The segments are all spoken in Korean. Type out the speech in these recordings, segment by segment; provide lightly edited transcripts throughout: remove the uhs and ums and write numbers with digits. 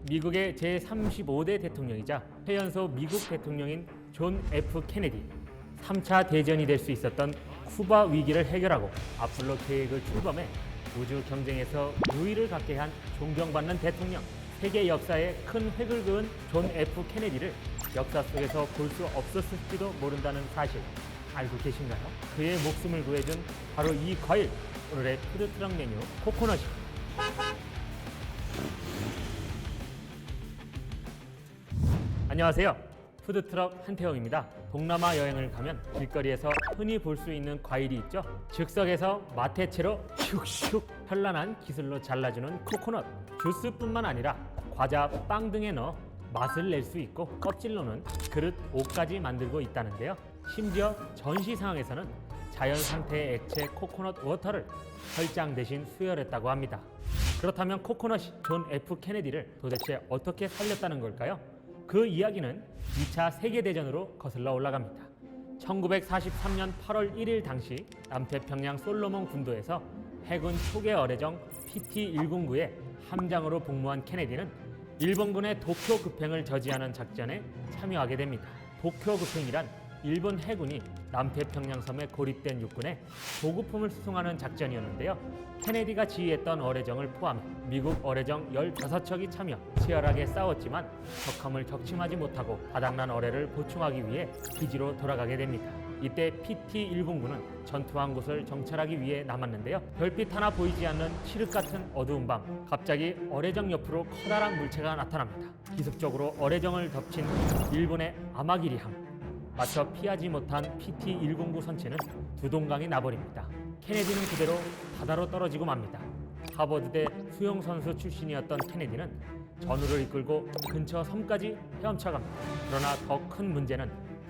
미국의 제35대 대통령이자 최연소 미국 대통령인 존 F 케네디. 3차 대전이 될 수 있었던 쿠바 위기를 해결하고 아폴로 계획을 출범해 우주 경쟁에서 우위를 갖게 한 존경받는 대통령. 세계 역사에 큰 획을 그은 존 F 케네디를 역사 속에서 볼 수 없었을지도 모른다는 사실 알고 계신가요? 그의 목숨을 구해준 바로 이 과일, 오늘의 푸드트럭 메뉴 코코넛입니다. 안녕하세요. 푸드트럭 한태영입니다. 동남아 여행을 가면 길거리에서 흔히 볼 수 있는 과일이 있죠. 즉석에서 마테채로 슉슉 현란한 기술로 잘라주는 코코넛. 주스뿐만 아니라 과자, 빵 등에 넣어 맛을 낼 수 있고 껍질로는 그릇, 옷까지 만들고 있다는데요. 심지어 전시 상황에서는 자연 상태의 액체 코코넛 워터를 혈장 대신 수혈했다고 합니다. 그렇다면 코코넛이 존 F 케네디를 도대체 어떻게 살렸다는 걸까요? 그 이야기는 2차 세계대전으로 거슬러 올라갑니다. 1943년 8월 1일 당시 남태평양 솔로몬 군도에서 해군 초계 어뢰정 PT-109의 함장으로 복무한 케네디는 일본군의 도쿄 급행을 저지하는 작전에 참여하게 됩니다. 도쿄 급행이란 일본 해군이 남태평양 섬에 고립된 육군에 보급품을 수송하는 작전이었는데요. 케네디가 지휘했던 어뢰정을 포함해 미국 어뢰정 15척이 참여, 치열하게 싸웠지만 적함을 격침하지 못하고 바닥난 어뢰를 보충하기 위해 기지로 돌아가게 됩니다. 이때 PT-109는 전투한 곳을 정찰하기 위해 남았는데요. 별빛 하나 보이지 않는 칠흑 같은 어두운 밤, 갑자기 어뢰정 옆으로 커다란 물체가 나타납니다. 기습적으로 어뢰정을 덮친 일본의 아마기리함. 맞춰 피하지 못한 PT-109 선체는 두동강이 나버립니다. 케네디는 그대로 바다로 떨어지고 맙니다. 하버드대 수영선수 출신이었던 케네디는 전우를 이끌고 근처 섬까지 헤엄쳐갑니다. 그러나 더 큰 문제는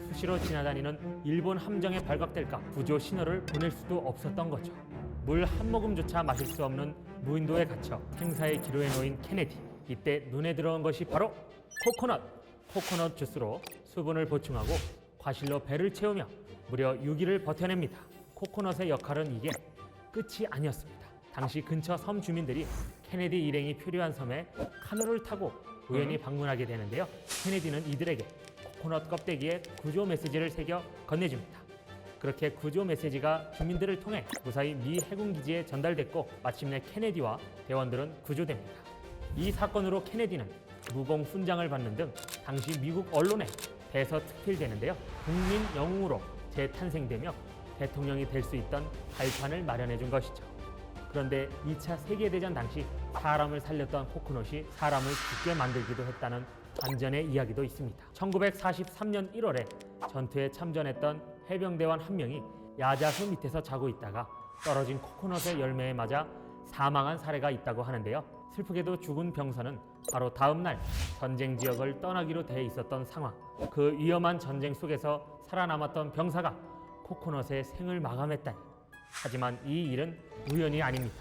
수시로 지나다니는 일본 함정에 발각될까 구조 신호를 보낼 수도 없었던 거죠. 물 한 모금조차 마실 수 없는 무인도에 갇혀 생사의 기로에 놓인 케네디. 이때 눈에 들어온 것이 바로 코코넛! 코코넛 주스로 수분을 보충하고 과실로 배를 채우며 무려 6일을 버텨냅니다. 코코넛의 역할은 이게 끝이 아니었습니다. 당시 근처 섬 주민들이 케네디 일행이 표류한 섬에 카누를 타고 우연히 방문하게 되는데요. 케네디는 이들에게 코코넛 껍데기에 구조 메시지를 새겨 건네줍니다. 그렇게 구조 메시지가 주민들을 통해 무사히 미 해군 기지에 전달됐고 마침내 케네디와 대원들은 구조됩니다. 이 사건으로 케네디는 무공 훈장을 받는 등 당시 미국 언론에 대서특필되는데요. 국민 영웅으로 재탄생되며 대통령이 될 수 있던 발판을 마련해 준 것이죠. 그런데 2차 세계대전 당시 사람을 살렸던 코코넛이 사람을 죽게 만들기도 했다는 반전의 이야기도 있습니다. 1943년 1월에 전투에 참전했던 해병대원 한 명이 야자수 밑에서 자고 있다가 떨어진 코코넛의 열매에 맞아 사망한 사례가 있다고 하는데요. 슬프게도 죽은 병사는 바로 다음 날 전쟁 지역을 떠나기로 돼 있었던 상황. 그 위험한 전쟁 속에서 살아남았던 병사가 코코넛의 생을 마감했다니. 하지만 이 일은 우연이 아닙니다.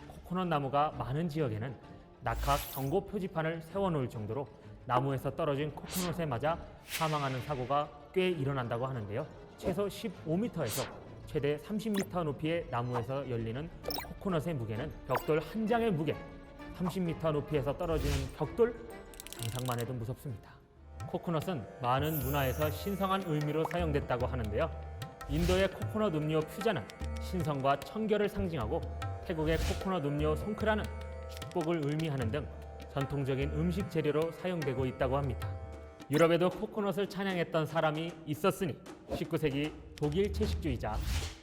코코넛 나무가 많은 지역에는 낙하 경고 표지판을 세워놓을 정도로 나무에서 떨어진 코코넛에 맞아 사망하는 사고가 꽤 일어난다고 하는데요. 최소 15m에서 최대 30m 높이의 나무에서 열리는 코코넛의 무게는 벽돌 한 장의 무게, 30m 높이에서 떨어지는 벽돌? 상상만 해도 무섭습니다. 코코넛은 많은 문화에서 신성한 의미로 사용됐다고 하는데요. 인도의 코코넛 음료 퓨자는 신성과 청결을 상징하고 태국의 코코넛 음료 송크라는 축복을 의미하는 등 전통적인 음식 재료로 사용되고 있다고 합니다. 유럽에도 코코넛을 찬양했던 사람이 있었으니 19세기 독일 채식주의자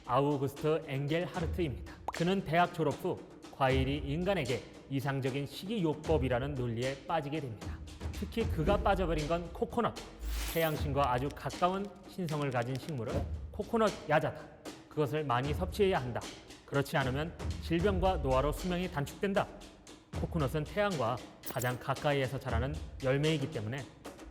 아우구스트 엥겔하르트입니다. 그는 대학 졸업 후 과일이 인간에게 이상적인 식이요법이라는 논리에 빠지게 됩니다. 특히 그가 빠져버린 건 코코넛. 태양신과 아주 가까운 신성을 가진 식물은 코코넛 야자다. 그것을 많이 섭취해야 한다. 그렇지 않으면 질병과 노화로 수명이 단축된다. 코코넛은 태양과 가장 가까이에서 자라는 열매이기 때문에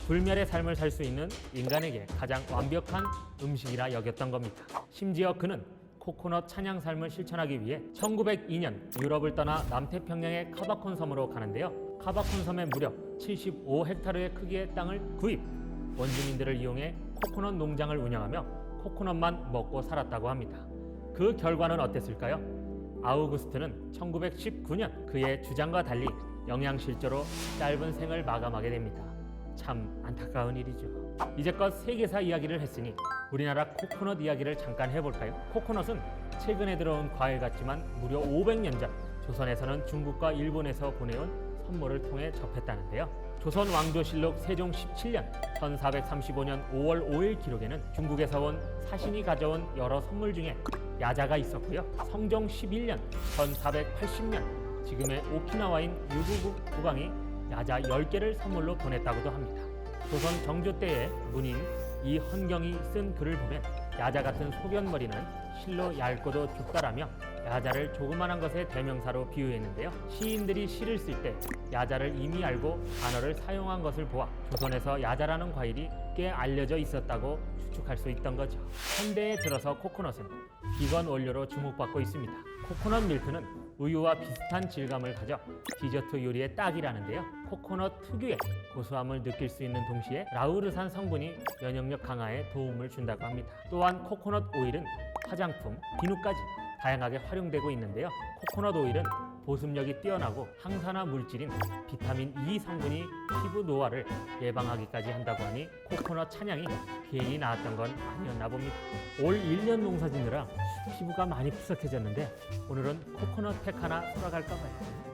불멸의 삶을 살 수 있는 인간에게 가장 완벽한 음식이라 여겼던 겁니다. 심지어 그는 코코넛 찬양 삶을 실천하기 위해 1902년 유럽을 떠나 남태평양의 카바콘 섬으로 가는데요. 카바콘 섬에 무려 75헥타르의 크기의 땅을 구입, 원주민들을 이용해 코코넛 농장을 운영하며 코코넛만 먹고 살았다고 합니다. 그 결과는 어땠을까요? 아우구스트는 1919년 그의 주장과 달리 영양실조로 짧은 생을 마감하게 됩니다. 참 안타까운 일이죠. 이제껏 세계사 이야기를 했으니 우리나라 코코넛 이야기를 잠깐 해볼까요? 코코넛은 최근에 들어온 과일 같지만 무려 500년 전 조선에서는 중국과 일본에서 보내온 선물을 통해 접했다는데요. 조선 왕조실록 세종 17년 1435년 5월 5일 기록에는 중국에서 온 사신이 가져온 여러 선물 중에 야자가 있었고요. 성종 11년 1480년 지금의 오키나와인 유구국 국왕이 야자 10개를 선물로 보냈다고도 합니다. 조선 정조 때의 문인 이헌경이 쓴 글을 보면 야자 같은 소변머리는 실로 얇고도 좁다라며 야자를 조그만한 것의 대명사로 비유했는데요. 시인들이 시를 쓸 때 야자를 이미 알고 단어를 사용한 것을 보아 조선에서 야자라는 과일이 꽤 알려져 있었다고 추측할 수 있던 거죠. 현대에 들어서 코코넛은 비건 원료로 주목받고 있습니다. 코코넛 밀크는 우유와 비슷한 질감을 가져 디저트 요리의 딱이라는데요. 코코넛 특유의 고소함을 느낄 수 있는 동시에 라우르산 성분이 면역력 강화에 도움을 준다고 합니다. 또한 코코넛 오일은 화장품, 비누까지 다양하게 활용되고 있는데요. 코코넛 오일은 보습력이 뛰어나고 항산화 물질인 비타민 E 성분이 피부 노화를 예방하기까지 한다고 하니 코코넛 찬양이 괜히 나왔던 건 아니었나 봅니다. 올 1년 농사 짓느라 피부가 많이 푸석해졌는데 오늘은 코코넛 팩 하나 썰어갈까 봐요.